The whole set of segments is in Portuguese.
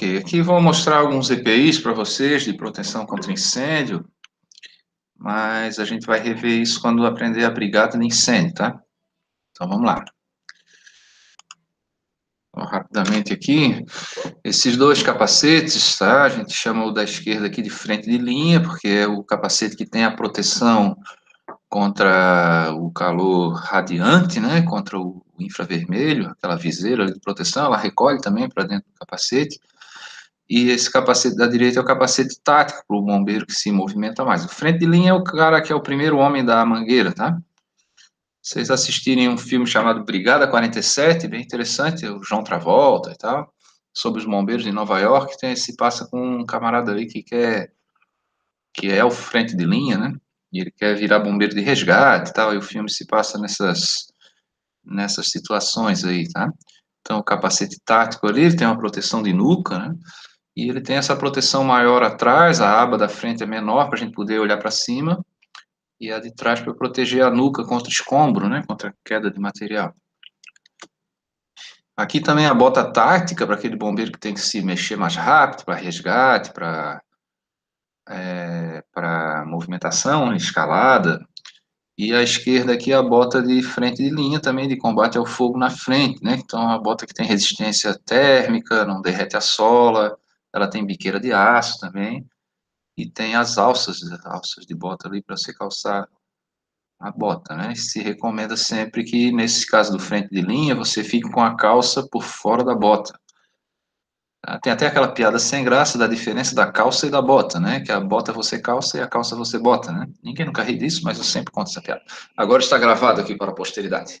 Ok, aqui vou mostrar alguns EPIs para vocês de proteção contra incêndio, mas a gente vai rever isso quando aprender a brigada de incêndio, tá? Então vamos lá. Então, rapidamente aqui, esses dois capacetes, tá? A gente chama o da esquerda aqui de frente de linha, porque é o capacete que tem a proteção contra o calor radiante, né? Contra o infravermelho, aquela viseira de proteção, ela recolhe também para dentro do capacete. E esse capacete da direita é o capacete tático para o bombeiro que se movimenta mais. O frente de linha é o cara que é o primeiro homem da mangueira, tá? Vocês assistirem um filme chamado Brigada 47, bem interessante, o João Travolta e tal, sobre os bombeiros em Nova York, se passa com um camarada ali que é o frente de linha, né? E ele quer virar bombeiro de resgate e tal, e o filme se passa nessas situações aí, tá? Então, o capacete tático ali, ele tem uma proteção de nuca, né? E ele tem essa proteção maior atrás, a aba da frente é menor para a gente poder olhar para cima, e a de trás para proteger a nuca contra escombro, né, contra queda de material. Aqui também a bota tática para aquele bombeiro que tem que se mexer mais rápido, para resgate, para movimentação, escalada. E à esquerda aqui a bota de frente de linha também, de combate ao fogo na frente, né? Então, a bota que tem resistência térmica, não derrete a sola, ela tem biqueira de aço também, e tem as alças de bota ali para você calçar a bota, né? Se recomenda sempre que, nesse caso do frente de linha, você fique com a calça por fora da bota. Tem até aquela piada sem graça da diferença da calça e da bota, né? Que a bota você calça e a calça você bota, né? Ninguém nunca ri disso, mas eu sempre conto essa piada. Agora está gravado aqui para a posteridade.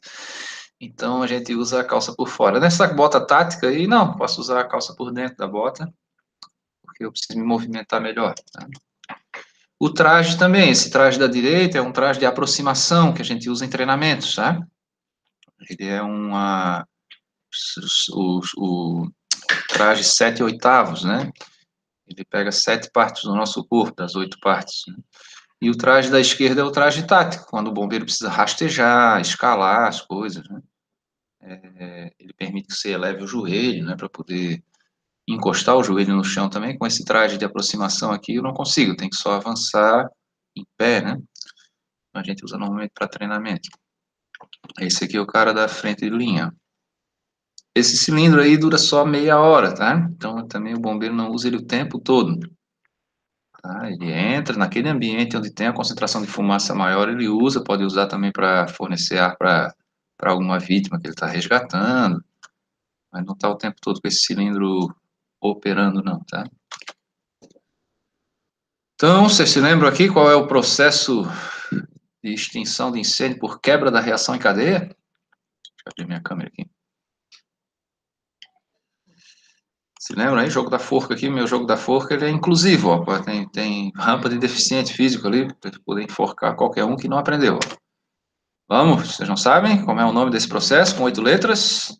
Então a gente usa a calça por fora. Nessa bota tática aí, não, posso usar a calça por dentro da bota, porque eu preciso me movimentar melhor, tá? O traje também, esse traje da direita é um traje de aproximação que a gente usa em treinamentos, tá? Ele é o traje 7/8, né? Ele pega 7 partes do nosso corpo, das 8 partes, né? E o traje da esquerda é o traje tático, quando o bombeiro precisa rastejar, escalar as coisas, né? Ele permite que você eleve o joelho, né, para poder encostar o joelho no chão também. Com esse traje de aproximação aqui eu não consigo, tem que só avançar em pé, né? A gente usa normalmente para treinamento. Esse aqui é o cara da frente de linha. Esse cilindro aí dura só meia hora, tá? Então também o bombeiro não usa ele o tempo todo. Tá? Ele entra naquele ambiente onde tem a concentração de fumaça maior, ele usa, pode usar também para fornecer ar para alguma vítima que ele está resgatando, mas não está o tempo todo com esse cilindro operando, não, tá? Então, vocês se lembram aqui qual é o processo de extinção de incêndio por quebra da reação em cadeia? Deixa eu abrir minha câmera aqui. Se lembra aí, jogo da forca aqui, meu jogo da forca, ele é inclusivo, ó, tem rampa de deficiente físico ali, para poder enforcar qualquer um que não aprendeu. Vamos, vocês não sabem como é o nome desse processo, com 8 letras?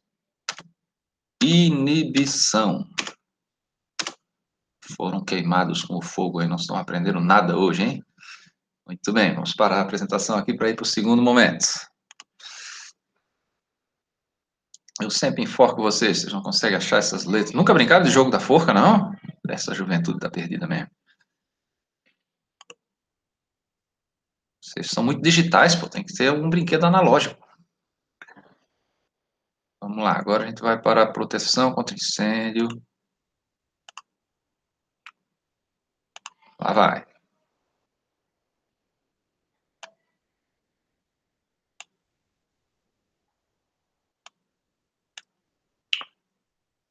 Inibição. Foram queimados com o fogo aí, não estão aprendendo nada hoje, hein? Muito bem, vamos parar a apresentação aqui para ir para o segundo momento. Eu sempre enforco vocês não conseguem achar essas letras. Nunca brincaram de jogo da forca, não? Essa juventude tá perdida mesmo. Vocês são muito digitais, pô, tem que ter um brinquedo analógico. Vamos lá, agora a gente vai para a proteção contra incêndio. Lá vai.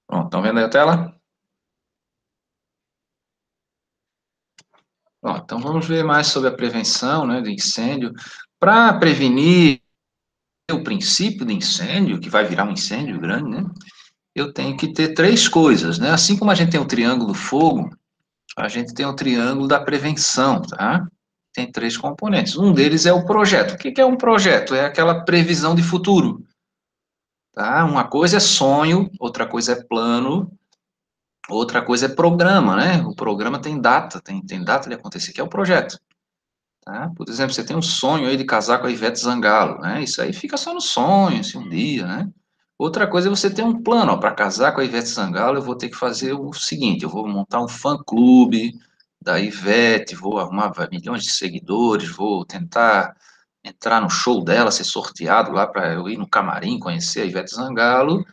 Pronto, estão vendo aí a tela? Bom, então vamos ver mais sobre a prevenção, né, de incêndio. Para prevenir o princípio de incêndio, que vai virar um incêndio grande, né, eu tenho que ter 3 coisas, né? Assim como a gente tem o triângulo do fogo, a gente tem o triângulo da prevenção, tá? Tem 3 componentes. Um deles é o projeto. O que é um projeto? É aquela previsão de futuro, tá? Uma coisa é sonho, outra coisa é plano, outra coisa é programa, né? O programa tem data, tem data de acontecer, que é o projeto. Tá? Por exemplo, você tem um sonho aí de casar com a Ivete Zangalo, né? Isso aí fica só no sonho, assim, um dia, né? Outra coisa é você ter um plano, para casar com a Ivete Sangalo, eu vou ter que fazer o seguinte, eu vou montar um fã-clube da Ivete, vou arrumar milhões de seguidores, vou tentar entrar no show dela, ser sorteado lá para eu ir no camarim, conhecer a Ivete Sangalo,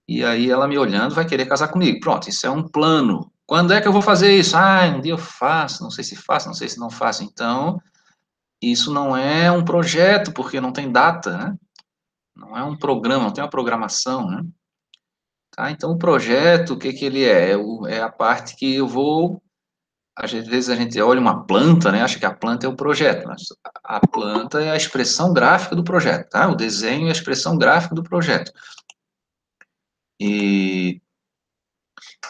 e aí ela me olhando vai querer casar comigo. Pronto, isso é um plano. Quando é que eu vou fazer isso? Ah, um dia eu faço, não sei se faço, não sei se não faço. Então, isso não é um projeto, porque não tem data, né? Não é um programa, não tem uma programação, né? Tá? Então, o projeto, o que que ele é? É a parte que eu vou. Às vezes a gente olha uma planta, né? Acha que a planta é o projeto, mas a planta é a expressão gráfica do projeto, tá? O desenho é a expressão gráfica do projeto. E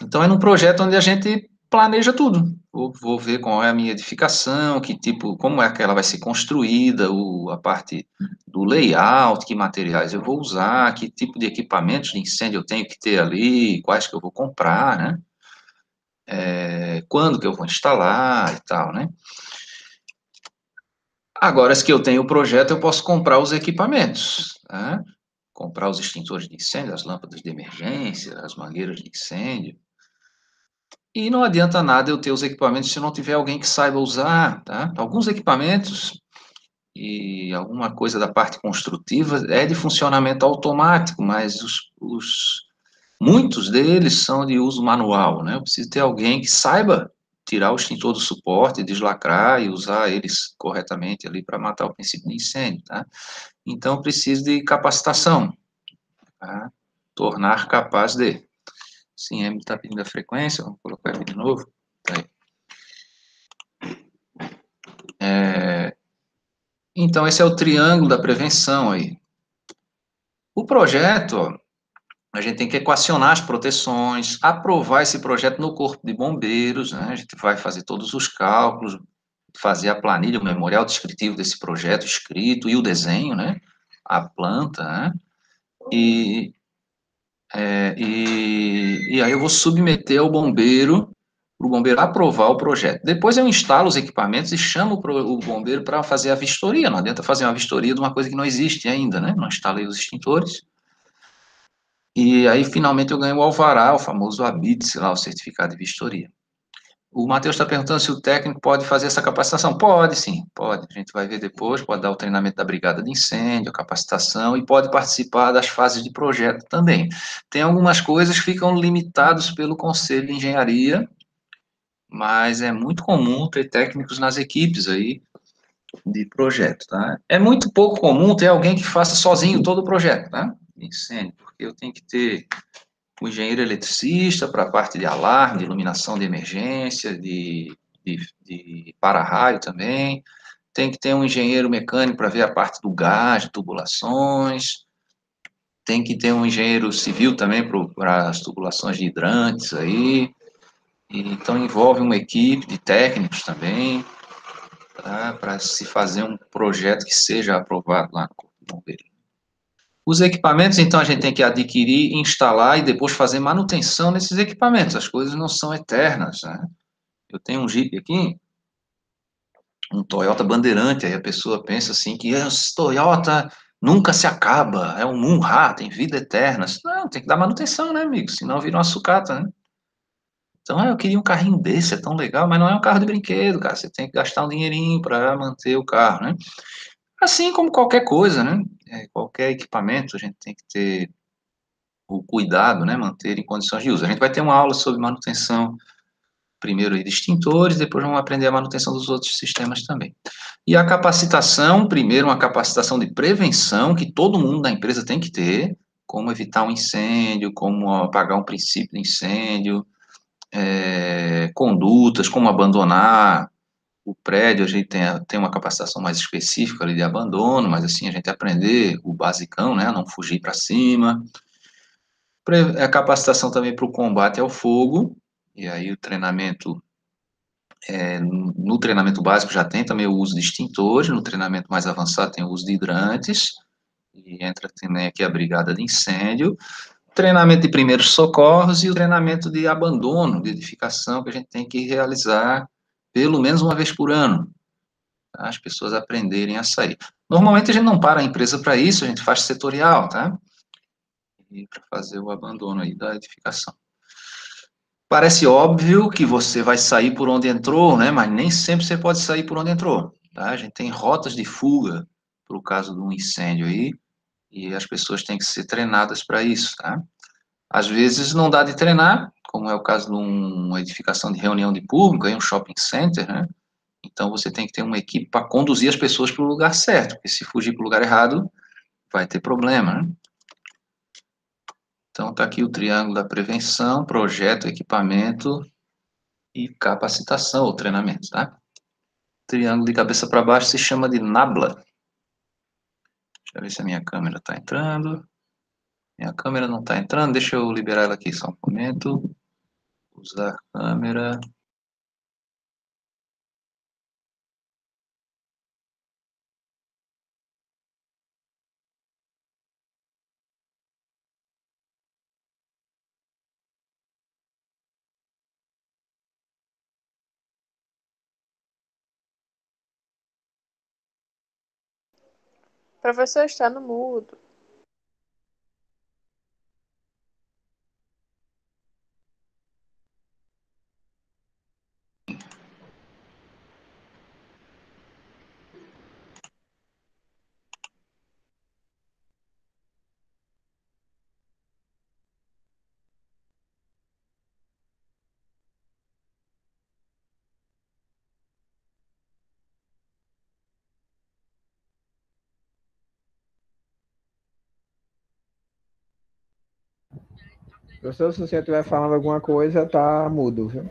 então é num projeto onde a gente planeja tudo. Vou ver qual é a minha edificação, que tipo, como é que ela vai ser construída, a parte do layout, que materiais eu vou usar, que tipo de equipamentos de incêndio eu tenho que ter ali, quais que eu vou comprar, né? Quando que eu vou instalar e tal, né? Agora, se que eu tenho o projeto, eu posso comprar os equipamentos, né? Comprar os extintores de incêndio, as lâmpadas de emergência, as mangueiras de incêndio. E não adianta nada eu ter os equipamentos se não tiver alguém que saiba usar, tá? Alguns equipamentos e alguma coisa da parte construtiva é de funcionamento automático, mas muitos deles são de uso manual, né? Eu preciso ter alguém que saiba tirar o extintor do suporte, deslacrar e usar eles corretamente ali para matar o princípio de incêndio, tá? Então, eu preciso de capacitação, tá? Tornar capaz de. Sim, M está pedindo a frequência, vamos colocar aqui de novo. Tá aí. Então, esse é o triângulo da prevenção aí. O projeto, ó, a gente tem que equacionar as proteções, aprovar esse projeto no Corpo de Bombeiros, né? A gente vai fazer todos os cálculos, fazer a planilha, o memorial descritivo desse projeto escrito e o desenho, né? A planta, né? E, e aí eu vou submeter ao bombeiro, para o bombeiro aprovar o projeto. Depois eu instalo os equipamentos e chamo o bombeiro para fazer a vistoria. Não adianta fazer uma vistoria de uma coisa que não existe ainda, né? Não instalei os extintores. E aí, finalmente, eu ganho o alvará, o famoso ABITS, lá, o certificado de vistoria. O Matheus está perguntando se o técnico pode fazer essa capacitação. Pode, sim, pode. A gente vai ver depois, pode dar o treinamento da brigada de incêndio, a capacitação, e pode participar das fases de projeto também. Tem algumas coisas que ficam limitadas pelo Conselho de Engenharia, mas é muito comum ter técnicos nas equipes aí de projeto, tá? É muito pouco comum ter alguém que faça sozinho todo o projeto, tá? Incêndio, porque eu tenho que ter o engenheiro eletricista para a parte de alarme, de iluminação de emergência, de para-raio também. Tem que ter um engenheiro mecânico para ver a parte do gás, de tubulações. Tem que ter um engenheiro civil também para as tubulações de hidrantes aí. Então envolve uma equipe de técnicos também, tá, para se fazer um projeto que seja aprovado lá no Corpo de Bombeiros. Os equipamentos, então, a gente tem que adquirir, instalar e depois fazer manutenção nesses equipamentos. As coisas não são eternas, né? Eu tenho um Jeep aqui, um Toyota Bandeirante, aí a pessoa pensa assim que esse Toyota nunca se acaba, é um Munra, tem vida eterna. Não, tem que dar manutenção, né, amigo? Senão vira uma sucata, né? Então, eu queria um carrinho desse, é tão legal, mas não é um carro de brinquedo, cara. Você tem que gastar um dinheirinho para manter o carro, né? Assim como qualquer coisa, né? Qualquer equipamento, a gente tem que ter o cuidado, né, manter em condições de uso. A gente vai ter uma aula sobre manutenção, primeiro de extintores, depois vamos aprender a manutenção dos outros sistemas também. E a capacitação, primeiro uma capacitação de prevenção, que todo mundo da empresa tem que ter, como evitar um incêndio, como apagar um princípio de incêndio, condutas, como abandonar o prédio, a gente tem uma capacitação mais específica ali de abandono, mas assim, a gente aprender o basicão, né, a não fugir para cima, a capacitação também para o combate ao fogo, e aí o treinamento, no treinamento básico já tem também o uso de extintores, no treinamento mais avançado tem o uso de hidrantes, e entra também aqui a brigada de incêndio, treinamento de primeiros socorros e o treinamento de abandono, de edificação, que a gente tem que realizar pelo menos uma vez por ano, tá? As pessoas aprenderem a sair. Normalmente a gente não para a empresa para isso, a gente faz setorial, tá? e para fazer o abandono aí da edificação. Parece óbvio que você vai sair por onde entrou, né? Mas nem sempre você pode sair por onde entrou, tá? A gente tem rotas de fuga para o caso de um incêndio aí, e as pessoas têm que ser treinadas para isso, tá? Às vezes não dá de treinar, como é o caso de uma edificação de reunião de público, aí um shopping center, né? Então você tem que ter uma equipe para conduzir as pessoas para o lugar certo, porque se fugir para o lugar errado, vai ter problema, né? Então está aqui o triângulo da prevenção, projeto, equipamento e capacitação ou treinamento, tá? Triângulo de cabeça para baixo se chama de NABLA. Deixa eu ver se a minha câmera está entrando. Minha câmera não está entrando, deixa eu liberar ela aqui só um momento. Usar câmera. Professor, está no mudo. Professor, se você estiver falando alguma coisa, tá mudo, viu?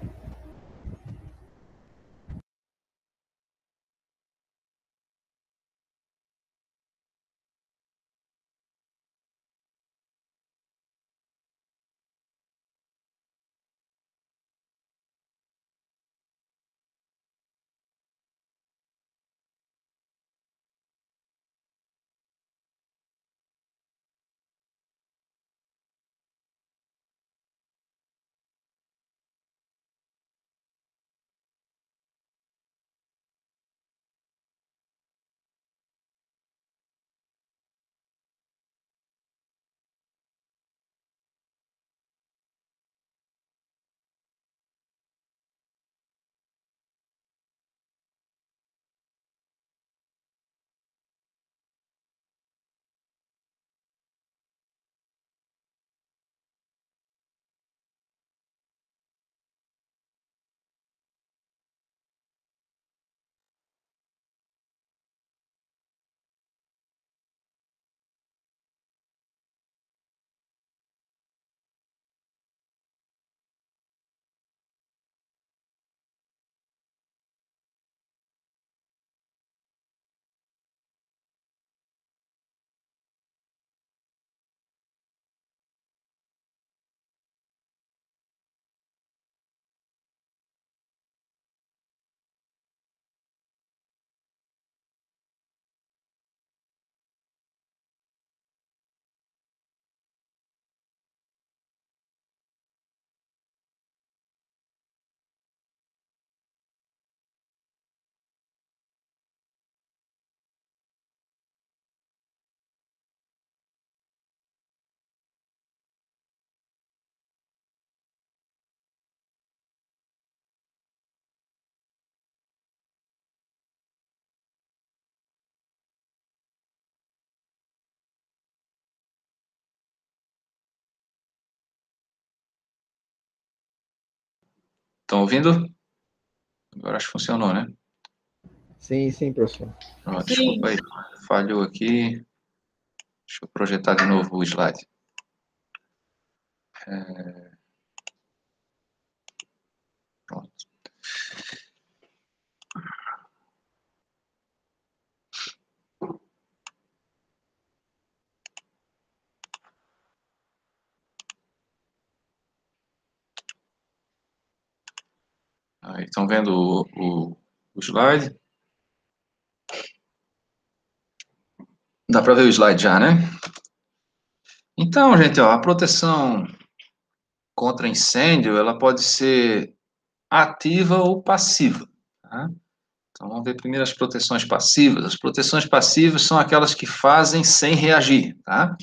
Estão ouvindo? Agora acho que funcionou, né? Sim, sim, professor. Ó, desculpa aí, falhou aqui. Deixa eu projetar de novo o slide. Pronto. Aí, estão vendo o slide? Dá para ver o slide já, né? Então, gente, ó, a proteção contra incêndio, ela pode ser ativa ou passiva, tá? Então, vamos ver primeiro as proteções passivas. As proteções passivas são aquelas que fazem sem reagir, tá?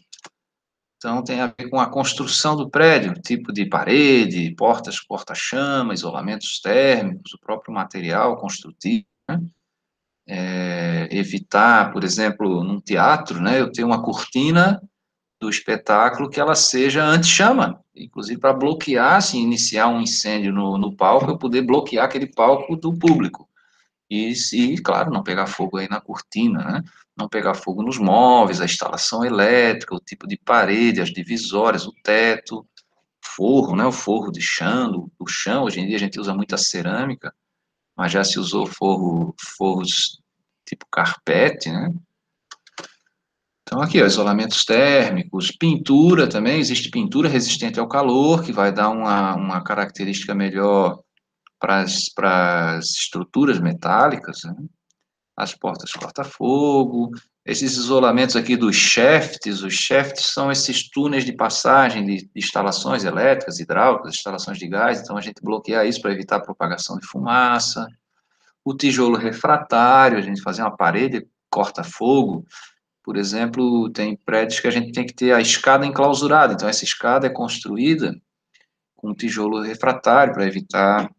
Então, tem a ver com a construção do prédio, tipo de parede, portas, porta-chama, isolamentos térmicos, o próprio material construtivo, né? Evitar, por exemplo, num teatro, né, eu ter uma cortina do espetáculo que ela seja anti-chama, inclusive para bloquear, se iniciar um incêndio no palco, eu poder bloquear aquele palco do público. Claro, não pegar fogo aí na cortina, né? Não pegar fogo nos móveis, a instalação elétrica, o tipo de parede, as divisórias, o teto, forro, né? O forro de chão, do chão. Hoje em dia a gente usa muita cerâmica, mas já se usou forros tipo carpete, né? Então, aqui, ó, isolamentos térmicos, pintura também, existe pintura resistente ao calor, que vai dar uma característica melhor para as estruturas metálicas, né? As portas corta-fogo, esses isolamentos aqui dos shafts, os shafts são esses túneis de passagem de instalações elétricas, hidráulicas, instalações de gás, então a gente bloqueia isso para evitar a propagação de fumaça. O tijolo refratário, a gente fazer uma parede corta-fogo, por exemplo, tem prédios que a gente tem que ter a escada enclausurada, então essa escada é construída com tijolo refratário para evitar,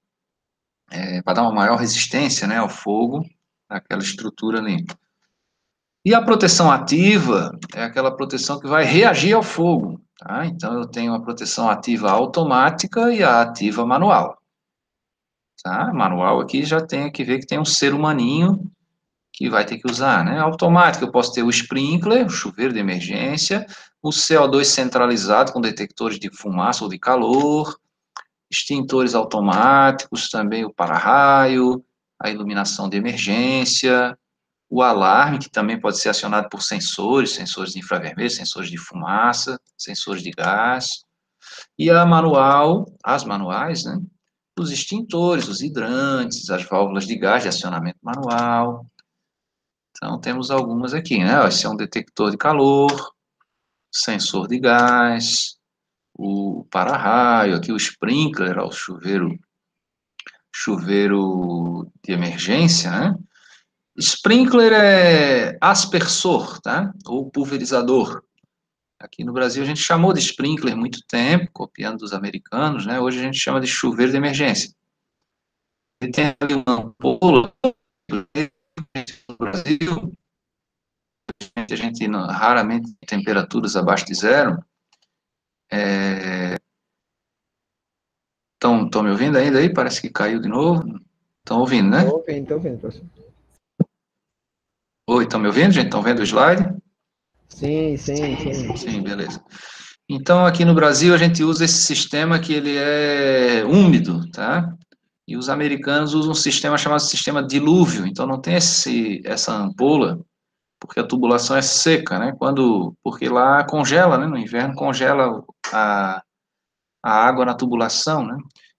para dar uma maior resistência, né, ao fogo, aquela estrutura ali. E a proteção ativa é aquela proteção que vai reagir ao fogo, tá? Então, eu tenho a proteção ativa automática e a ativa manual, tá? Manual aqui já tem que ver que tem um ser humaninho que vai ter que usar, né? Automático, eu posso ter o sprinkler, o chuveiro de emergência, o CO2 centralizado com detectores de fumaça ou de calor, extintores automáticos, também o para-raio, a iluminação de emergência, o alarme, que também pode ser acionado por sensores, sensores de infravermelho, sensores de fumaça, sensores de gás, e a manual, as manuais, né? Os extintores, os hidrantes, as válvulas de gás de acionamento manual. Então, temos algumas aqui, né? Esse é um detector de calor, sensor de gás, o para-raio, aqui o sprinkler, ó, o chuveiro de emergência, né? Sprinkler é aspersor, tá? Ou pulverizador. Aqui no Brasil a gente chamou de sprinkler muito tempo, copiando dos americanos, né? Hoje a gente chama de chuveiro de emergência. Ele tem ali uma ampola no Brasil, a gente raramente tem temperaturas abaixo de zero. Estão me ouvindo ainda aí? Parece que caiu de novo. Estão ouvindo, né? Tô ouvindo, professor. Oi, estão me ouvindo, gente? Estão vendo o slide? Sim, sim, sim. Sim, beleza. Então, aqui no Brasil, a gente usa esse sistema que ele é úmido, tá? E os americanos usam um sistema chamado sistema dilúvio. Então, não tem essa ampola, porque a tubulação é seca, né? Porque lá congela, né? No inverno congela a, a água na tubulação, né?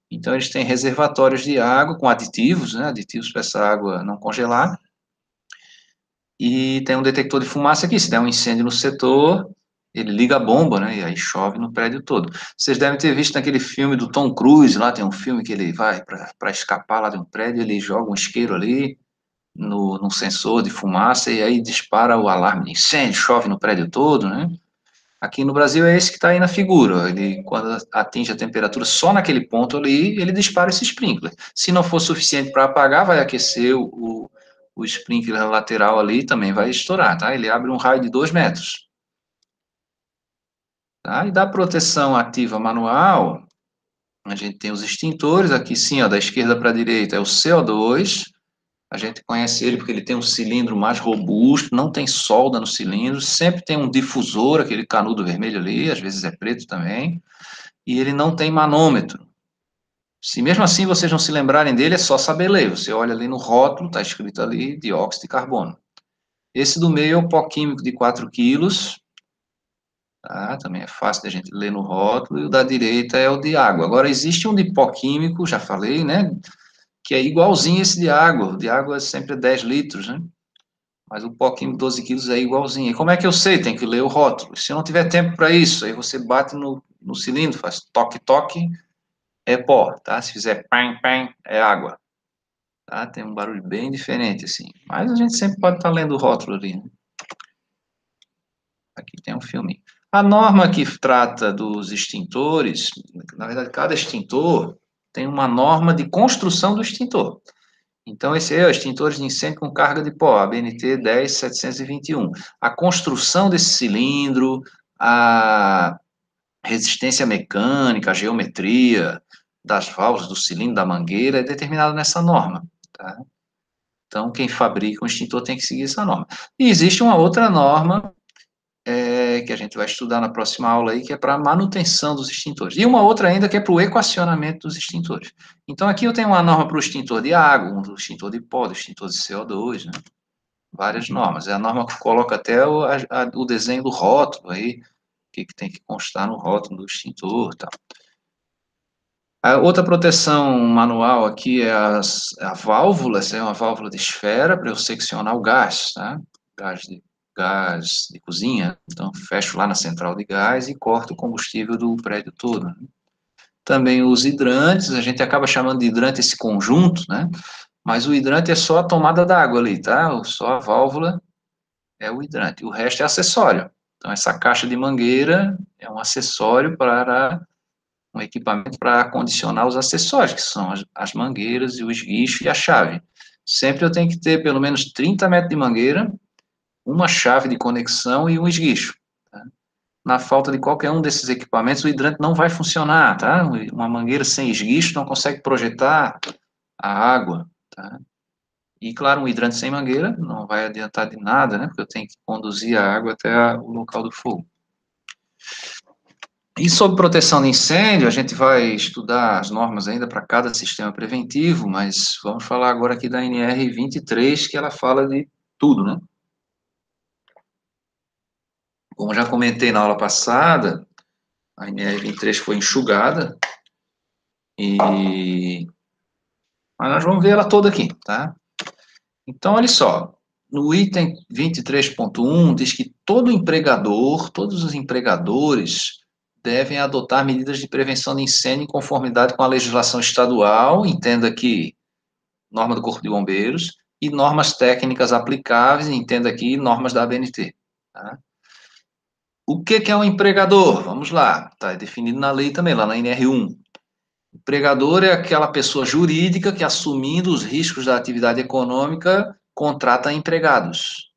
Então, eles têm reservatórios de água com aditivos, né? Aditivos para essa água não congelar. E tem um detector de fumaça aqui. Se der um incêndio no setor, ele liga a bomba, né? E aí chove no prédio todo. Vocês devem ter visto naquele filme do Tom Cruise, lá tem um filme que ele vai para escapar lá de um prédio, ele joga um isqueiro ali no sensor de fumaça e aí dispara o alarme de incêndio, chove no prédio todo, né? Aqui no Brasil é esse que está aí na figura. Ele, quando atinge a temperatura só naquele ponto ali, ele dispara esse sprinkler. Se não for suficiente para apagar, vai aquecer o sprinkler lateral ali, também vai estourar, tá? Ele abre um raio de 2 metros. Tá? E da proteção ativa manual, a gente tem os extintores, aqui sim, ó, da esquerda para a direita é o CO2, a gente conhece ele porque ele tem um cilindro mais robusto, não tem solda no cilindro, sempre tem um difusor, aquele canudo vermelho ali, às vezes é preto também, e ele não tem manômetro. Se mesmo assim vocês não se lembrarem dele, é só saber ler. Você olha ali no rótulo, está escrito ali dióxido de carbono. Esse do meio é o pó químico de 4 quilos, tá? Também é fácil da gente ler no rótulo, e o da direita é o de água. Agora, existe um de pó químico, já falei, né? Que é igualzinho esse de água. O de água é sempre 10 litros, né? Mas o pó químico 12 quilos é igualzinho. E como é que eu sei? Tem que ler o rótulo. Se eu não tiver tempo para isso, aí você bate no cilindro, faz toque-toque, é pó, tá? Se fizer pam-pam, é água. Tá? Tem um barulho bem diferente, assim. Mas a gente sempre pode estar lendo o rótulo ali, né? Aqui tem um filme. A norma que trata dos extintores, na verdade, cada extintor tem uma norma de construção do extintor. Então, esse é o extintor de incêndio com carga de pó, ABNT 10721. A construção desse cilindro, a resistência mecânica, a geometria das válvulas do cilindro, da mangueira, é determinada nessa norma. Tá? Então, quem fabrica um extintor tem que seguir essa norma. E existe uma outra norma que a gente vai estudar na próxima aula aí, que é para a manutenção dos extintores. E uma outra ainda que é para o equacionamento dos extintores. Então, aqui eu tenho uma norma para o extintor de água, um extintor de pó, um extintor de CO2, né? Várias normas. É a norma que coloca até o desenho do rótulo aí, o que tem que constar no rótulo do extintor, tá? A outra proteção manual aqui é a válvula, essa é uma válvula de esfera para eu seccionar o gás, tá? Gás de cozinha, então fecho lá na central de gás e corto o combustível do prédio todo. Né? Também os hidrantes, a gente acaba chamando de hidrante esse conjunto, né? Mas o hidrante é só a tomada d'água ali, tá? Só a válvula é o hidrante, o resto é acessório. Então essa caixa de mangueira é um acessório para um equipamento para acondicionar os acessórios, que são as mangueiras e o esguicho e a chave. Sempre eu tenho que ter pelo menos 30 metros de mangueira, uma chave de conexão e um esguicho. Tá? Na falta de qualquer um desses equipamentos, o hidrante não vai funcionar, tá? Uma mangueira sem esguicho não consegue projetar a água, tá? E, claro, um hidrante sem mangueira não vai adiantar de nada, né? Porque eu tenho que conduzir a água até o local do fogo. E sobre proteção de incêndio, a gente vai estudar as normas ainda para cada sistema preventivo, mas vamos falar agora aqui da NR 23, que ela fala de tudo, né? Como já comentei na aula passada, a NR 23 foi enxugada, mas nós vamos ver ela toda aqui, tá? Então, olha só, no item 23.1 diz que todo empregador, todos os empregadores devem adotar medidas de prevenção de incêndio em conformidade com a legislação estadual, entenda que norma do Corpo de Bombeiros, e normas técnicas aplicáveis, entenda aqui normas da ABNT. Tá? O que é um empregador? Vamos lá, está definido na lei também, lá na NR1. Empregador é aquela pessoa jurídica que, assumindo os riscos da atividade econômica, contrata empregados.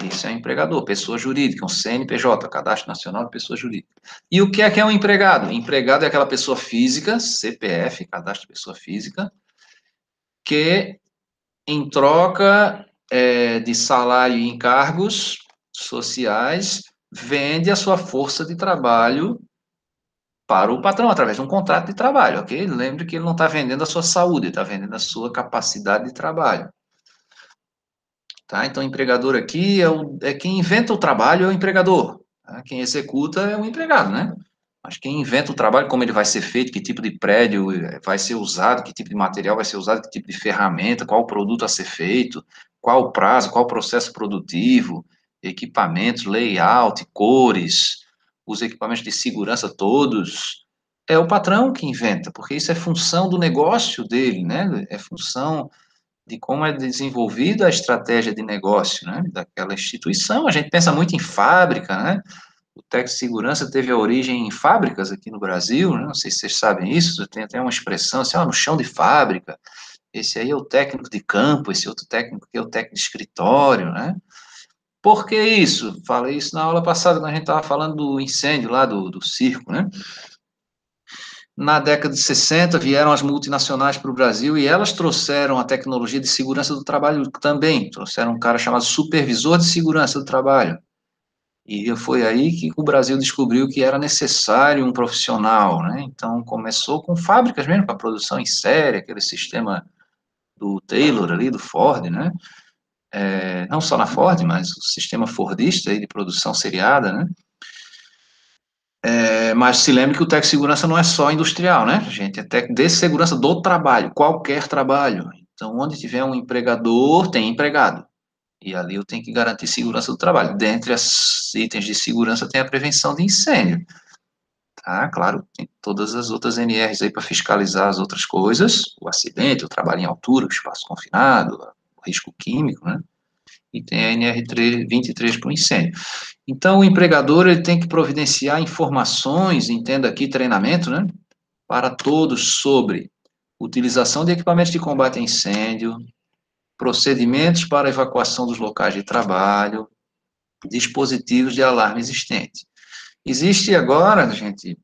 Isso é um empregador, pessoa jurídica, um CNPJ, Cadastro Nacional de Pessoa Jurídica. E o que é um empregado? Empregado é aquela pessoa física, CPF, Cadastro de Pessoa Física, que, em troca de salário e encargos sociais, vende a sua força de trabalho para o patrão, através de um contrato de trabalho, ok? Lembre que ele não está vendendo a sua saúde, ele está vendendo a sua capacidade de trabalho. Tá? Então, o empregador aqui é quem inventa o trabalho, é o empregador. Tá? Quem executa é o empregado, né? Mas quem inventa o trabalho, como ele vai ser feito, que tipo de prédio vai ser usado, que tipo de material vai ser usado, que tipo de ferramenta, qual o produto a ser feito, qual o prazo, qual o processo produtivo, equipamentos, layout, cores, os equipamentos de segurança todos, é o patrão que inventa, porque isso é função do negócio dele, né? É função de como é desenvolvida a estratégia de negócio, né, daquela instituição. A gente pensa muito em fábrica, né? O Tec Segurança teve a origem em fábricas aqui no Brasil, né? Não sei se vocês sabem isso, tem até uma expressão assim, no chão de fábrica. Esse aí é o técnico de campo, esse outro técnico aqui é o técnico de escritório, né? Por que isso? Falei isso na aula passada, quando a gente estava falando do incêndio lá do circo, né? Na década de 60, vieram as multinacionais para o Brasil e elas trouxeram a tecnologia de segurança do trabalho também. Trouxeram um cara chamado supervisor de segurança do trabalho. E foi aí que o Brasil descobriu que era necessário um profissional, né? Então, começou com fábricas mesmo, com a produção em série, aquele sistema do Taylor ali, do Ford, né? Não só na Ford, mas o sistema fordista aí de produção seriada, né? Mas se lembre que o Tec Segurança não é só industrial, né, gente? É Tec de segurança do trabalho, qualquer trabalho. Então, onde tiver um empregador, tem empregado. E ali eu tenho que garantir segurança do trabalho. Dentre os itens de segurança tem a prevenção de incêndio. Tá? Claro, tem todas as outras NRs aí para fiscalizar as outras coisas, o acidente, o trabalho em altura, o espaço confinado, o risco químico, né? e tem a NR23 para o incêndio. Então, o empregador ele tem que providenciar informações, entenda aqui, treinamento, né, para todos sobre utilização de equipamentos de combate a incêndio, procedimentos para evacuação dos locais de trabalho, dispositivos de alarme existente. Existe agora, gente,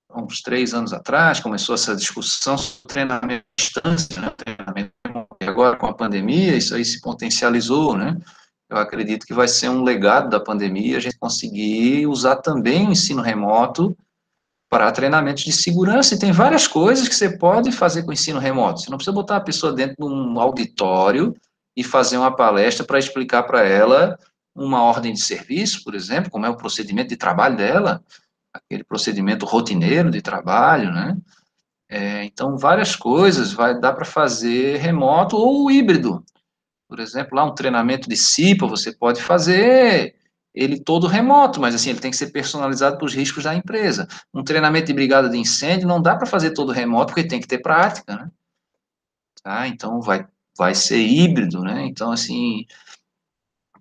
há uns 3 anos atrás, começou essa discussão sobre treinamento à distância, né, treinamento remoto. E agora, com a pandemia, isso aí se potencializou, né? Eu acredito que vai ser um legado da pandemia a gente conseguir usar também o ensino remoto para treinamentos de segurança, e tem várias coisas que você pode fazer com o ensino remoto. Você não precisa botar a pessoa dentro de um auditório e fazer uma palestra para explicar para ela uma ordem de serviço, por exemplo, como é o procedimento de trabalho dela, aquele procedimento rotineiro de trabalho, né? Então, várias coisas vai dar para fazer remoto ou híbrido. Por exemplo, lá um treinamento de CIPA, você pode fazer ele todo remoto, mas assim, ele tem que ser personalizado para os riscos da empresa. Um treinamento de brigada de incêndio não dá para fazer todo remoto, porque tem que ter prática, né? Tá? Então, vai ser híbrido, né? Então, assim,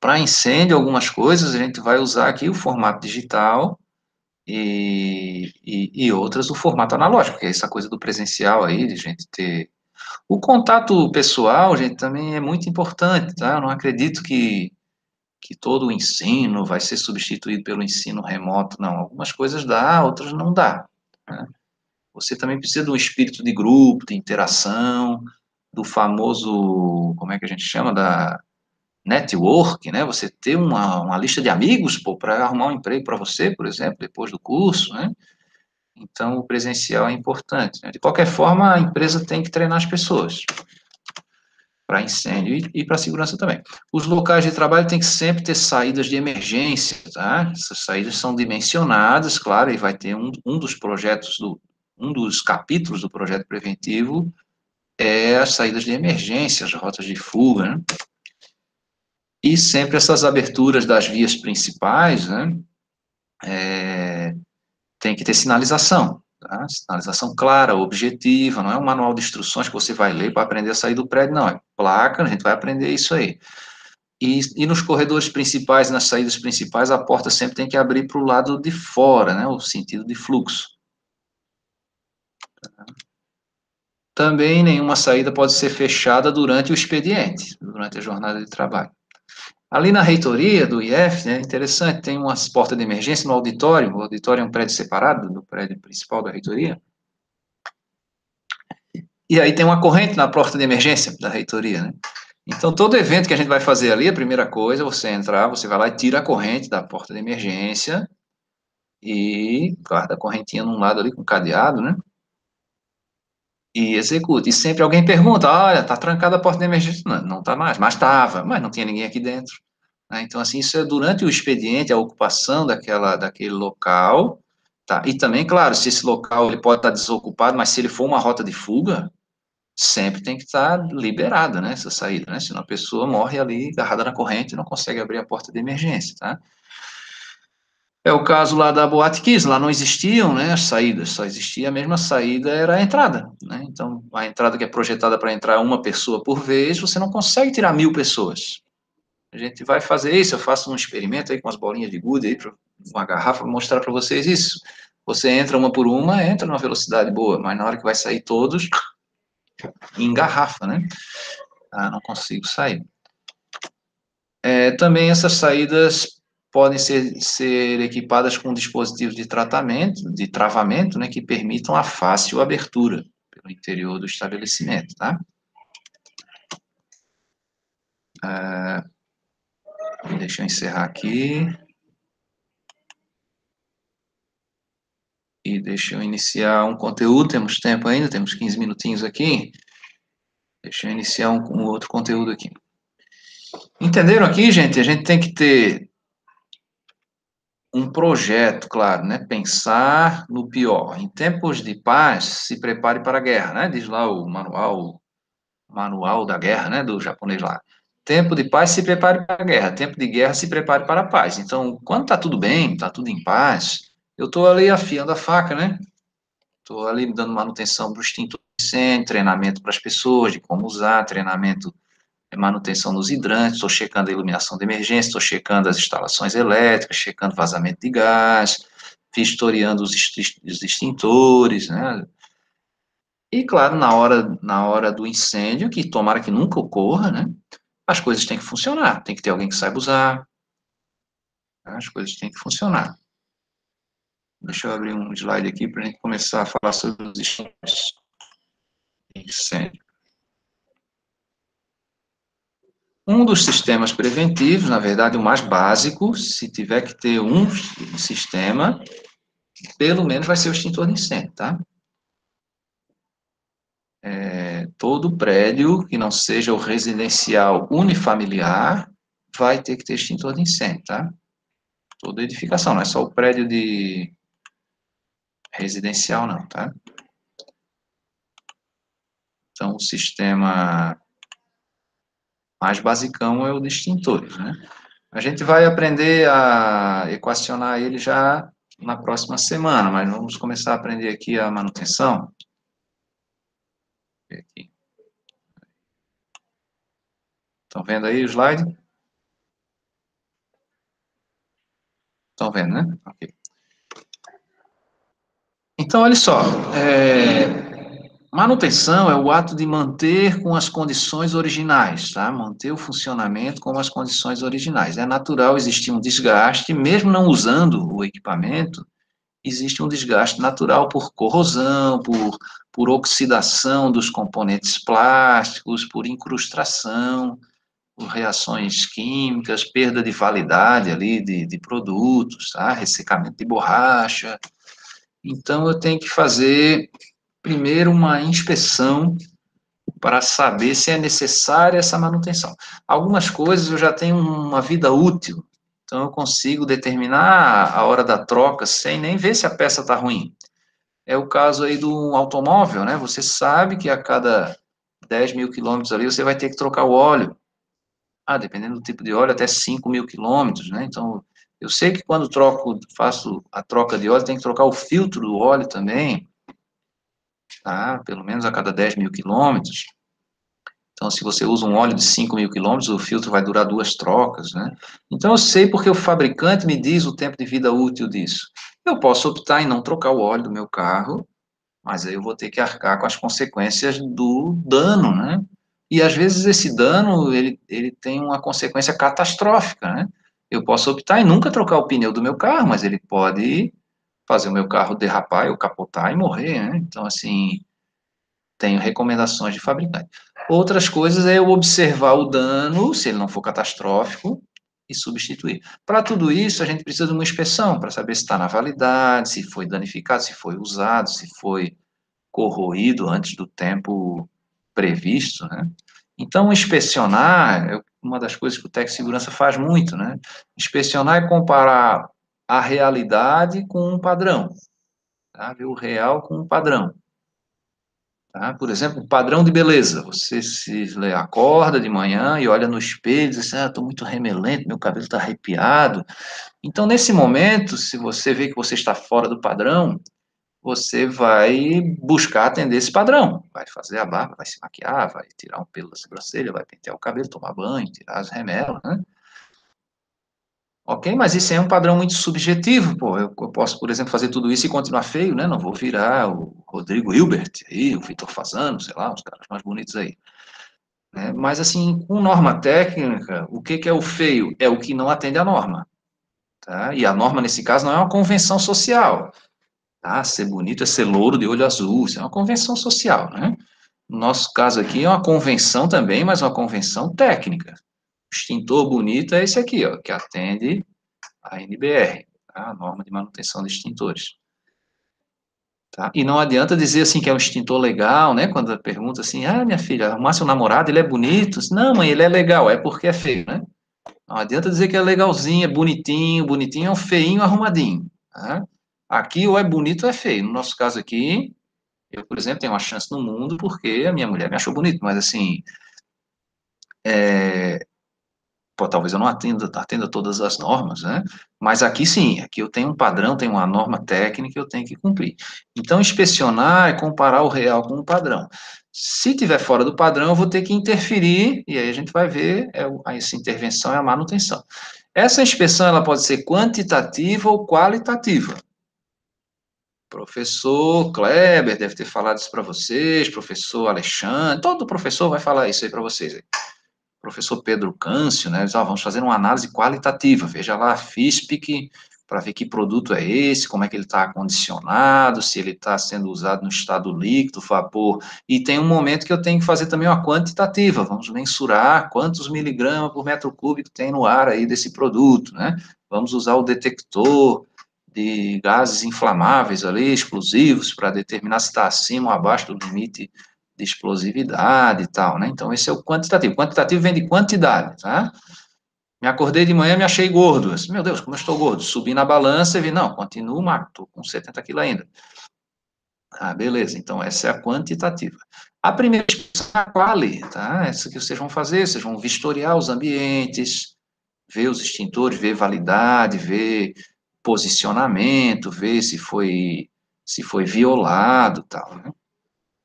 para incêndio, algumas coisas, a gente vai usar aqui o formato digital e outras o formato analógico, que é essa coisa do presencial aí, de gente ter... O contato pessoal, gente, também é muito importante, tá? Eu não acredito que todo o ensino vai ser substituído pelo ensino remoto, não. Algumas coisas dá, outras não dá, né? Você também precisa de um espírito de grupo, de interação, do famoso, como é que a gente chama, da network, né? Você ter uma lista de amigos, para arrumar um emprego para você, por exemplo, depois do curso, né? Então, o presencial é importante, né? De qualquer forma, a empresa tem que treinar as pessoas para incêndio e para segurança também. Os locais de trabalho têm que sempre ter saídas de emergência, tá? Essas saídas são dimensionadas, claro, e vai ter um dos projetos, um dos capítulos do projeto preventivo é as saídas de emergência, as rotas de fuga, né? E sempre essas aberturas das vias principais, né? Tem que ter sinalização, tá? Sinalização clara, objetiva, não é um manual de instruções que você vai ler para aprender a sair do prédio, não, é placa, a gente vai aprender isso aí. E nos corredores principais, nas saídas principais, a porta sempre tem que abrir para o lado de fora, né, o sentido de fluxo. Também nenhuma saída pode ser fechada durante o expediente, durante a jornada de trabalho. Ali na reitoria do IF, é interessante, tem umas portas de emergência no auditório, o auditório é um prédio separado do prédio principal da reitoria, e aí tem uma corrente na porta de emergência da reitoria, né? Então, todo evento que a gente vai fazer ali, a primeira coisa é você entrar, você vai lá e tira a corrente da porta de emergência e guarda a correntinha num lado ali com cadeado, né? E executa. E sempre alguém pergunta, olha, tá trancada a porta de emergência? Não, não tá mais, mas estava, mas não tinha ninguém aqui dentro, né? Então, assim, isso é durante o expediente, a ocupação daquele local, tá? E também, claro, se esse local ele pode estar desocupado, mas se ele for uma rota de fuga, sempre tem que estar liberada, né, essa saída, né, senão a pessoa morre ali agarrada na corrente e não consegue abrir a porta de emergência, tá? É o caso lá da Boate Kiss, lá não existiam, né, as saídas, só existia a mesma saída, era a entrada, né, então a entrada que é projetada para entrar uma pessoa por vez, você não consegue tirar 1000 pessoas. A gente vai fazer isso, eu faço um experimento aí com as bolinhas de gude aí, uma garrafa, mostrar para vocês isso. Você entra uma por uma, entra numa velocidade boa, mas na hora que vai sair todos, engarrafa, né? Ah, não consigo sair. Também essas saídas podem ser equipadas com dispositivos de tratamento, de travamento, né, que permitam a fácil abertura pelo interior do estabelecimento, tá? Deixa eu encerrar aqui. E deixa eu iniciar um conteúdo, temos tempo ainda, temos 15 minutinhos aqui. Deixa eu iniciar um outro conteúdo aqui. Entenderam aqui, gente? A gente tem que ter um projeto, claro, né? Pensar no pior. Em tempos de paz, se prepare para a guerra, né? Diz lá o manual da guerra, né? Do japonês lá. Tempo de paz, se prepare para a guerra. Tempo de guerra, se prepare para a paz. Então, quando está tudo bem, está tudo em paz, eu estou ali afiando a faca, né? Estou ali dando manutenção para o extintor de incêndio, treinamento para as pessoas de como usar, treinamento manutenção nos hidrantes, estou checando a iluminação de emergência, estou checando as instalações elétricas, checando vazamento de gás, vistoriando os extintores, né? E, claro, na hora do incêndio, que tomara que nunca ocorra, né? As coisas têm que funcionar, tem que ter alguém que saiba usar, as coisas têm que funcionar. Deixa eu abrir um slide aqui para a gente começar a falar sobre os extintores de incêndio. Um dos sistemas preventivos, na verdade, o mais básico, se tiver que ter um sistema, pelo menos vai ser o extintor de incêndio, tá? Todo prédio que não seja o residencial unifamiliar vai ter que ter extintor de incêndio, tá? Toda edificação, não é só o prédio de residencial, não, tá? Então, o sistema mais basicão é o de extintores, né? A gente vai aprender a equacionar ele já na próxima semana, mas vamos começar a aprender aqui a manutenção. Aqui. Estão vendo aí o slide? Estão vendo, né? Ok. Então, olha só, manutenção é o ato de manter com as condições originais, tá? Manter o funcionamento com as condições originais. É natural existir um desgaste, mesmo não usando o equipamento, existe um desgaste natural por corrosão, por oxidação dos componentes plásticos, por incrustação, por reações químicas, perda de validade ali de produtos, tá? Ressecamento de borracha. Então, eu tenho que fazer, primeiro, uma inspeção para saber se é necessária essa manutenção. Algumas coisas eu já tenho uma vida útil, então eu consigo determinar a hora da troca sem nem ver se a peça está ruim. É o caso aí do automóvel, né? Você sabe que a cada 10 mil quilômetros ali você vai ter que trocar o óleo. Dependendo do tipo de óleo, até 5 mil quilômetros, né? Então, eu sei que quando faço a troca de óleo, tem que trocar o filtro do óleo também, tá? Pelo menos a cada 10 mil quilômetros. Então, se você usa um óleo de 5 mil quilômetros, o filtro vai durar 2 trocas, né? Então, eu sei porque o fabricante me diz o tempo de vida útil disso. Eu posso optar em não trocar o óleo do meu carro, mas aí eu vou ter que arcar com as consequências do dano, né? E, às vezes, esse dano, ele tem uma consequência catastrófica, né? Eu posso optar em nunca trocar o pneu do meu carro, mas ele pode fazer o meu carro derrapar, eu capotar e morrer, né? Então, assim, tenho recomendações de fabricante. Outras coisas é eu observar o dano, se ele não for catastrófico, e substituir. Para tudo isso, a gente precisa de uma inspeção, para saber se está na validade, se foi danificado, se foi usado, se foi corroído antes do tempo previsto, né? Então, inspecionar é uma das coisas que o Tec Segurança faz muito, né? Inspecionar é comparar a realidade com um padrão, tá? Ver o real com um padrão. Tá? Por exemplo, padrão de beleza. Você se acorda de manhã e olha no espelho e diz assim, estou muito remelento, meu cabelo está arrepiado. Então, nesse momento, se você vê que você está fora do padrão, você vai buscar atender esse padrão. Vai fazer a barba, vai se maquiar, vai tirar um pelo da sobrancelha, vai pentear o cabelo, tomar banho, tirar as remelas, né? Ok, mas isso é um padrão muito subjetivo, pô. Eu posso, por exemplo, fazer tudo isso e continuar feio, né? Não vou virar o Rodrigo Hilbert, aí, o Vitor Fasano, sei lá, os caras mais bonitos aí. Né? Mas, assim, com norma técnica, o que é o feio? É o que não atende à norma. Tá? E a norma, nesse caso, não é uma convenção social. Tá? Ser bonito é ser louro de olho azul, isso é uma convenção social, né? No nosso caso aqui é uma convenção também, mas uma convenção técnica. O extintor bonito é esse aqui, ó, que atende a NBR, tá? A norma de manutenção de extintores. Tá? E não adianta dizer assim que é um extintor legal, né? Quando pergunta assim, minha filha, arrumar seu namorado, ele é bonito? Não, mãe, ele é legal, é porque é feio, né? Não adianta dizer que é legalzinho, é bonitinho, bonitinho é um feinho arrumadinho. Tá? Aqui ou é bonito ou é feio. No nosso caso aqui, eu, por exemplo, tenho uma chance no mundo porque a minha mulher me achou bonito, mas assim, talvez eu não atenda todas as normas, né? Mas aqui sim, aqui eu tenho um padrão, tenho uma norma técnica que eu tenho que cumprir. Então, inspecionar é comparar o real com o padrão. Se tiver fora do padrão, eu vou ter que interferir, e aí a gente vai ver, essa intervenção é a manutenção. Essa inspeção, ela pode ser quantitativa ou qualitativa. Professor Kleber deve ter falado isso para vocês, professor Alexandre, todo professor vai falar isso aí para vocês. Professor Pedro Câncio, né? Vamos fazer uma análise qualitativa, veja lá a FISPIC, para ver que produto é esse, como é que ele está acondicionado, se ele está sendo usado no estado líquido, vapor, e tem um momento que eu tenho que fazer também uma quantitativa, vamos mensurar quantos miligramas por metro cúbico tem no ar aí desse produto, né? Vamos usar o detector de gases inflamáveis ali, explosivos, para determinar se está acima ou abaixo do limite de explosividade e tal, né? Então, esse é o quantitativo. O quantitativo vem de quantidade, tá? Me acordei de manhã, me achei gordo. Eu disse, meu Deus, como eu estou gordo? Subi na balança e vi, não, continuo magro, estou com 70 quilos ainda. Ah, beleza, então essa é a quantitativa. A primeira é a quali, tá? Essa que vocês vão fazer, vocês vão vistoriar os ambientes, ver os extintores, ver validade, ver posicionamento, ver se foi violado e tal, né?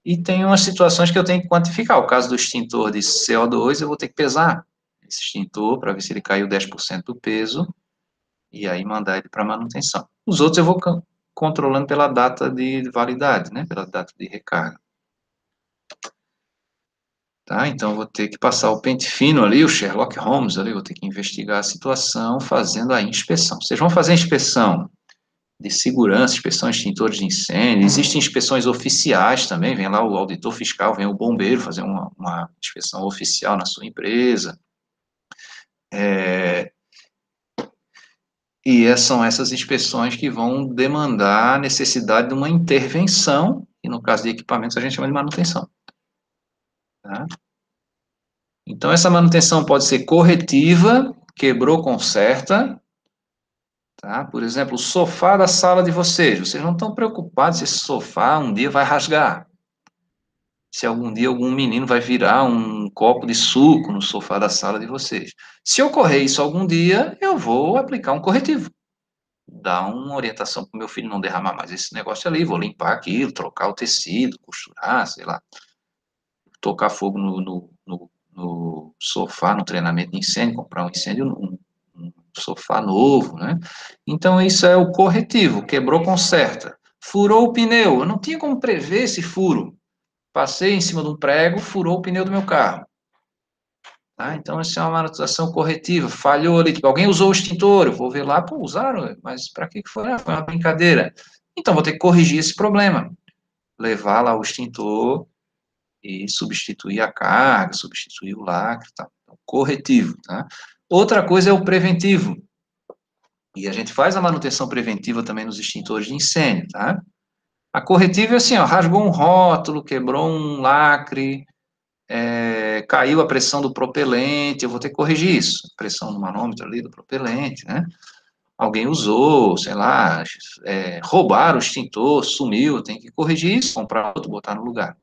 E tem umas situações que eu tenho que quantificar. O caso do extintor de CO2, eu vou ter que pesar esse extintor para ver se ele caiu 10% do peso e aí mandar ele para manutenção. Os outros eu vou controlando pela data de validade, né? Pela data de recarga. Tá? Então, eu vou ter que passar o pente fino ali, o Sherlock Holmes ali, vou ter que investigar a situação fazendo a inspeção. Vocês vão fazer a inspeção de segurança, inspeção de extintores de incêndio, existem inspeções oficiais também, vem lá o auditor fiscal, vem o bombeiro fazer uma inspeção oficial na sua empresa, e são essas inspeções que vão demandar a necessidade de uma intervenção, e no caso de equipamentos a gente chama de manutenção. Tá? Então, essa manutenção pode ser corretiva, quebrou, conserta. Tá? Por exemplo, o sofá da sala de vocês não estão preocupados se esse sofá um dia vai rasgar. Se algum dia algum menino vai virar um copo de suco no sofá da sala de vocês. Se ocorrer isso algum dia, eu vou aplicar um corretivo. Dar uma orientação para o meu filho não derramar mais esse negócio ali, vou limpar aquilo, trocar o tecido, costurar, sei lá. Tocar fogo no sofá, no treinamento de incêndio, comprar um sofá novo, né? Então, isso é o corretivo, quebrou, conserta. Furou o pneu, eu não tinha como prever esse furo. Passei em cima de um prego, furou o pneu do meu carro. Tá? Então, essa é uma manutenção corretiva. Falhou ali, tipo, alguém usou o extintor, eu vou ver lá, pô, usaram, mas para que foi? Ah, foi uma brincadeira. Então, vou ter que corrigir esse problema. Levar lá o extintor e substituir a carga, substituir o lacre, tá? Então, corretivo, tá? Outra coisa é o preventivo. E a gente faz a manutenção preventiva também nos extintores de incêndio, tá? A corretiva é assim, ó, rasgou um rótulo, quebrou um lacre, caiu a pressão do propelente, eu vou ter que corrigir isso, pressão do manômetro ali do propelente, né? Alguém usou, sei lá, roubaram o extintor, sumiu, eu tenho que corrigir isso, comprar outro, botar no lugar.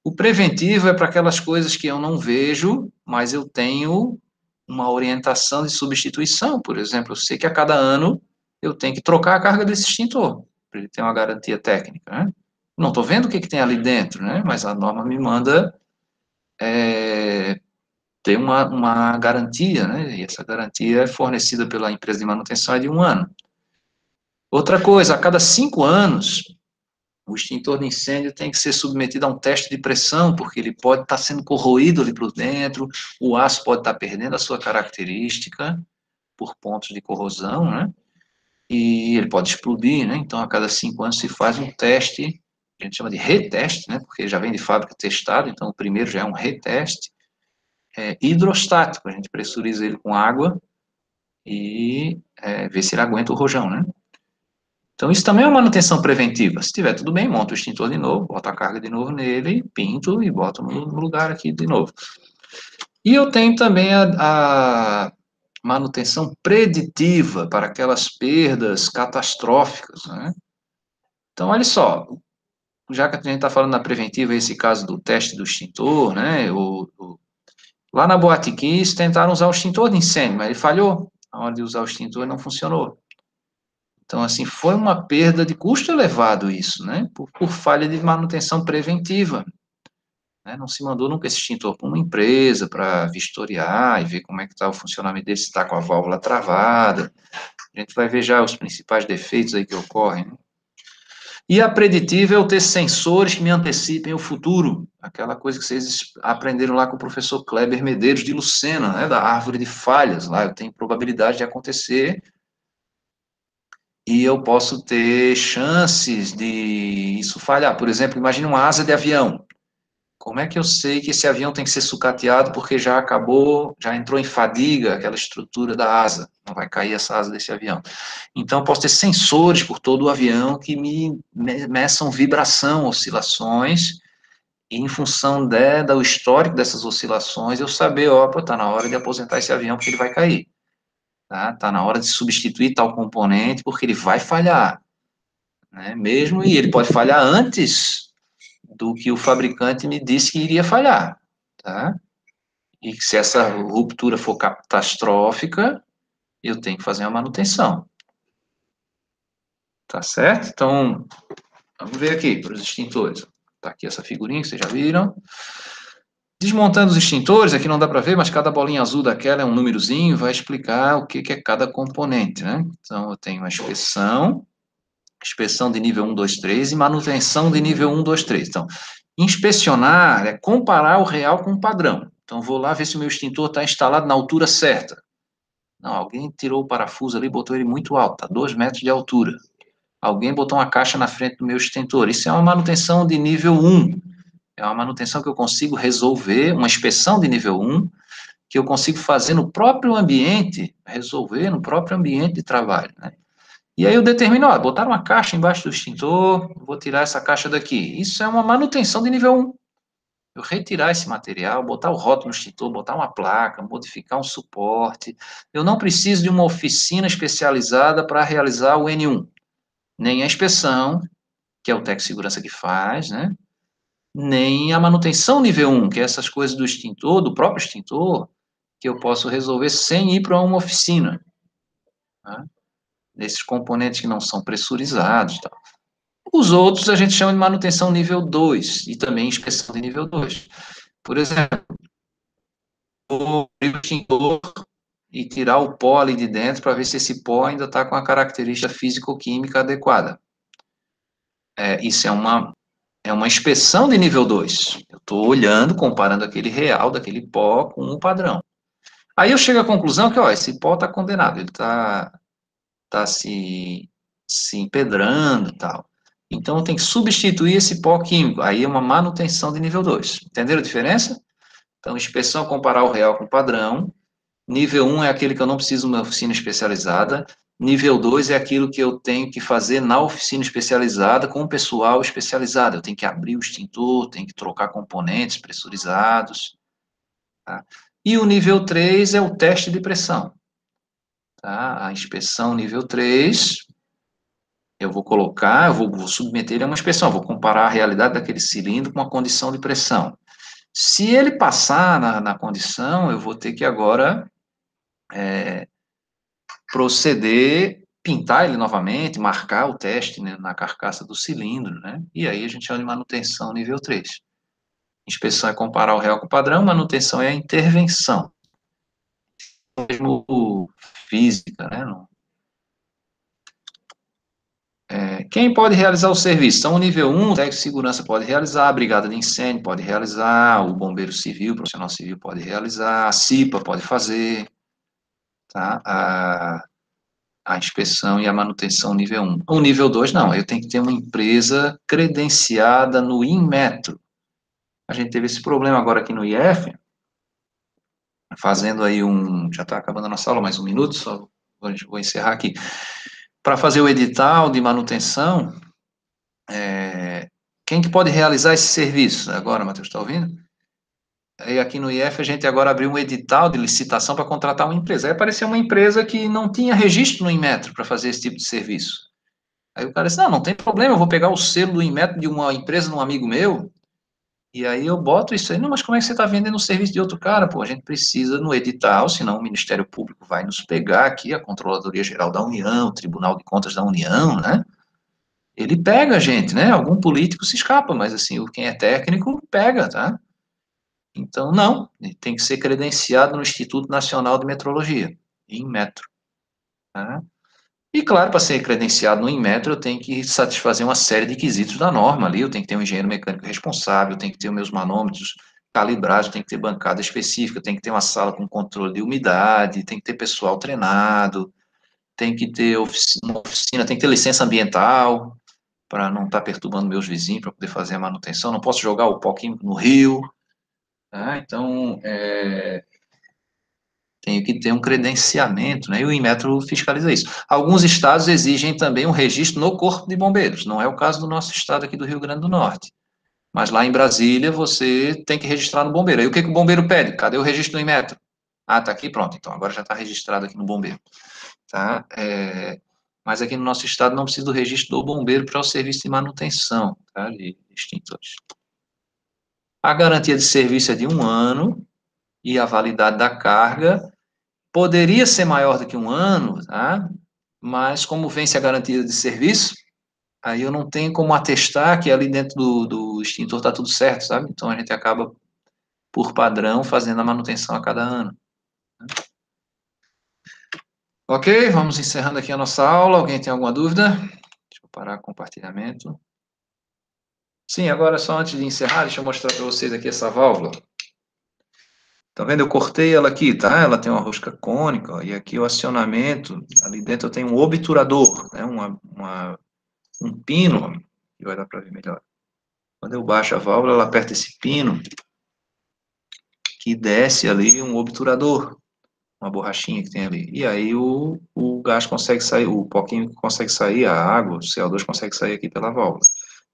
O preventivo é para aquelas coisas que eu não vejo, mas eu tenho uma orientação de substituição, por exemplo, eu sei que a cada ano eu tenho que trocar a carga desse extintor, para ele ter uma garantia técnica, né? Não estou vendo o que tem ali dentro, né? Mas a norma me manda ter uma garantia, né? E essa garantia é fornecida pela empresa de manutenção é de 1 ano. Outra coisa, a cada 5 anos, o extintor de incêndio tem que ser submetido a um teste de pressão, porque ele pode estar sendo corroído ali por dentro, o aço pode estar perdendo a sua característica por pontos de corrosão, né? E ele pode explodir, né? Então, a cada 5 anos se faz um teste, a gente chama de reteste, né? Porque já vem de fábrica testado, então o primeiro já é um reteste, hidrostático, a gente pressuriza ele com água e vê se ele aguenta o rojão, né? Então, isso também é uma manutenção preventiva. Se estiver tudo bem, monta o extintor de novo, bota a carga de novo nele, pinto e boto no lugar aqui de novo. E eu tenho também a manutenção preditiva para aquelas perdas catastróficas, né? Então, olha só, já que a gente está falando na preventiva, esse caso do teste do extintor, né? Lá na Boate Kiss tentaram usar o extintor de incêndio, mas ele falhou. A hora de usar o extintor não funcionou. Então, assim, foi uma perda de custo elevado isso, né? Por falha de manutenção preventiva. né? Não se mandou nunca esse extintor para uma empresa para vistoriar e ver como é que está o funcionamento dele, se está com a válvula travada. A gente vai ver já os principais defeitos aí que ocorrem, né? E a preditiva é eu ter sensores que me antecipem o futuro, aquela coisa que vocês aprenderam lá com o professor Kleber Medeiros de Lucena, né, da árvore de falhas, lá eu tenho probabilidade de acontecer, e eu posso ter chances de isso falhar. Por exemplo, imagine uma asa de avião. Como é que eu sei que esse avião tem que ser sucateado porque já acabou, já entrou em fadiga aquela estrutura da asa, não vai cair essa asa desse avião. Então, eu posso ter sensores por todo o avião que me meçam vibração, oscilações, e em função do histórico dessas oscilações, eu saber, ó, está na hora de aposentar esse avião porque ele vai cair. Tá na hora de substituir tal componente porque ele vai falhar, né? Mesmo, e ele pode falhar antes do que o fabricante me disse que iria falhar, tá? E se essa ruptura for catastrófica, eu tenho que fazer uma manutenção. Tá certo? Então, vamos ver aqui para os extintores. Tá aqui essa figurinha que vocês já viram. Desmontando os extintores, aqui não dá para ver, mas cada bolinha azul daquela é um númerozinho, vai explicar o que é cada componente, né? Então, eu tenho uma inspeção de nível 1, 2, 3 e manutenção de nível 1, 2, 3. Então, inspecionar é comparar o real com o padrão. Então, vou lá ver se o meu extintor está instalado na altura certa. Não, alguém tirou o parafuso ali e botou ele muito alto, está 2 metros de altura. Alguém botou uma caixa na frente do meu extintor. Isso é uma manutenção de nível 1. É uma manutenção que eu consigo resolver, uma inspeção de nível 1, que eu consigo fazer no próprio ambiente, resolver no próprio ambiente de trabalho, né? E aí eu determino, ó, botar uma caixa embaixo do extintor, vou tirar essa caixa daqui. Isso é uma manutenção de nível 1. Eu retirar esse material, botar o rótulo no extintor, botar uma placa, modificar um suporte. Eu não preciso de uma oficina especializada para realizar o N1. Nem a inspeção, que é o técnico de segurança que faz, né? Nem a manutenção nível 1, que é essas coisas do extintor, do próprio extintor, que eu posso resolver sem ir para uma oficina, né? Desses componentes que não são pressurizados e tal. Os outros a gente chama de manutenção nível 2 e também inspeção de nível 2. Por exemplo, vou abrir o extintor e tirar o pó ali de dentro para ver se esse pó ainda está com a característica físico-química adequada. Isso é uma inspeção de nível 2. Eu estou olhando, comparando aquele real daquele pó com o padrão. Aí eu chego à conclusão que, ó, esse pó está condenado, ele está se empedrando e tal. Então, tem que substituir esse pó químico. Aí é uma manutenção de nível 2. Entenderam a diferença? Então, inspeção, comparar o real com o padrão. Nível 1 é aquele que eu não preciso de uma oficina especializada. Nível 2 é aquilo que eu tenho que fazer na oficina especializada, com o pessoal especializado. Eu tenho que abrir o extintor, tenho que trocar componentes pressurizados. Tá? E o nível 3 é o teste de pressão. Tá? A inspeção nível 3, eu vou submeter ele a uma inspeção, vou comparar a realidade daquele cilindro com a condição de pressão. Se ele passar na condição, eu vou ter que agora proceder, pintar ele novamente, marcar o teste, né, na carcaça do cilindro, né? E aí a gente chama de manutenção nível 3. Inspeção é comparar o real com o padrão, manutenção é a intervenção. Mesmo física, né? Quem pode realizar o serviço? Então, o nível 1, o técnico de segurança pode realizar, a brigada de incêndio pode realizar, o bombeiro civil, o profissional civil pode realizar, a CIPA pode fazer, tá? A inspeção e a manutenção nível 1. O nível 2, não, eu tenho que ter uma empresa credenciada no Inmetro. A gente teve esse problema agora aqui no IF, fazendo aí já está acabando a nossa aula, mais um minuto, só vou encerrar aqui. Para fazer o edital de manutenção, quem que pode realizar esse serviço? Agora, Matheus, está ouvindo? Aí aqui no IF a gente agora abriu um edital de licitação para contratar uma empresa. Aí apareceu uma empresa que não tinha registro no Inmetro para fazer esse tipo de serviço. Aí o cara disse, não tem problema, eu vou pegar o selo do Inmetro de uma empresa de um amigo meu, e aí eu boto isso aí. Não, mas como é que você está vendendo o serviço de outro cara? Pô, a gente precisa no edital, senão o Ministério Público vai nos pegar aqui, a Controladoria Geral da União, o Tribunal de Contas da União, né? Ele pega a gente, né? Algum político se escapa, mas assim, quem é técnico pega, tá? Então, não, ele tem que ser credenciado no Instituto Nacional de Metrologia, INMetro. Tá? E, claro, para ser credenciado no INMetro, eu tenho que satisfazer uma série de quesitos da norma ali, eu tenho que ter um engenheiro mecânico responsável, eu tenho que ter os meus manômetros calibrados, tem que ter bancada específica, tem que ter uma sala com controle de umidade, tem que ter pessoal treinado, tem que ter uma oficina, tem que ter licença ambiental, para não estar perturbando meus vizinhos, para poder fazer a manutenção, não posso jogar o pó químico no rio, tá? Então, tenho que ter um credenciamento, né? E o Inmetro fiscaliza isso. Alguns estados exigem também um registro no Corpo de Bombeiros, não é o caso do nosso estado aqui do Rio Grande do Norte. Mas lá em Brasília, você tem que registrar no bombeiro. Aí o que, que o bombeiro pede? Cadê o registro do Inmetro? Ah, tá aqui, pronto. Então, agora já está registrado aqui no bombeiro. Tá? Mas aqui no nosso estado não precisa do registro do bombeiro para o serviço de manutenção, tá? De extintores. A garantia de serviço é de 1 ano e a validade da carga poderia ser maior do que 1 ano, tá? Mas como vence a garantia de serviço, aí eu não tenho como atestar que ali dentro do extintor está tudo certo, sabe? Então a gente acaba, por padrão, fazendo a manutenção a cada ano. Ok, vamos encerrando aqui a nossa aula. Alguém tem alguma dúvida? Deixa eu parar o compartilhamento. Sim, agora só antes de encerrar, deixa eu mostrar para vocês aqui essa válvula. Tá vendo? Eu cortei ela aqui, tá? Ela tem uma rosca cônica, ó, e aqui o acionamento, ali dentro eu tenho um obturador, né? Um pino, que vai dar para ver melhor. Quando eu baixo a válvula, ela aperta esse pino, que desce ali um obturador, uma borrachinha que tem ali. E aí o gás consegue sair, o pó químico consegue sair, a água, o CO2 consegue sair aqui pela válvula.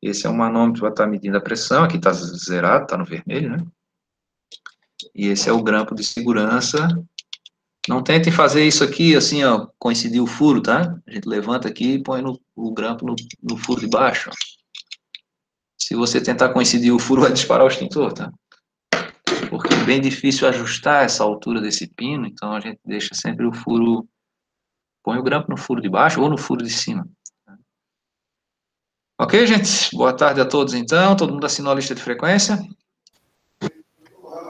Esse é um manômetro que vai estar medindo a pressão, aqui está zerado, está no vermelho, né? E esse é o grampo de segurança. Não tentem fazer isso aqui, assim, ó, coincidir o furo, tá? A gente levanta aqui e põe o grampo no furo de baixo. Se você tentar coincidir o furo, vai disparar o extintor, tá? Porque é bem difícil ajustar essa altura desse pino, então a gente deixa sempre o furo, põe o grampo no furo de baixo ou no furo de cima. Ok, gente? Boa tarde a todos, então. Todo mundo assinou a lista de frequência?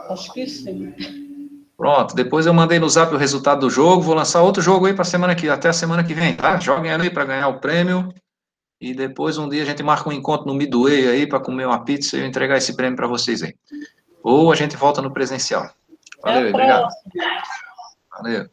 Acho que sim. Pronto, depois eu mandei no Zap o resultado do jogo, vou lançar outro jogo aí para até a semana que vem, tá? Joguem ali para ganhar o prêmio e depois um dia a gente marca um encontro no Midway aí para comer uma pizza e eu entregar esse prêmio para vocês aí. Ou a gente volta no presencial. Valeu, obrigado. Valeu.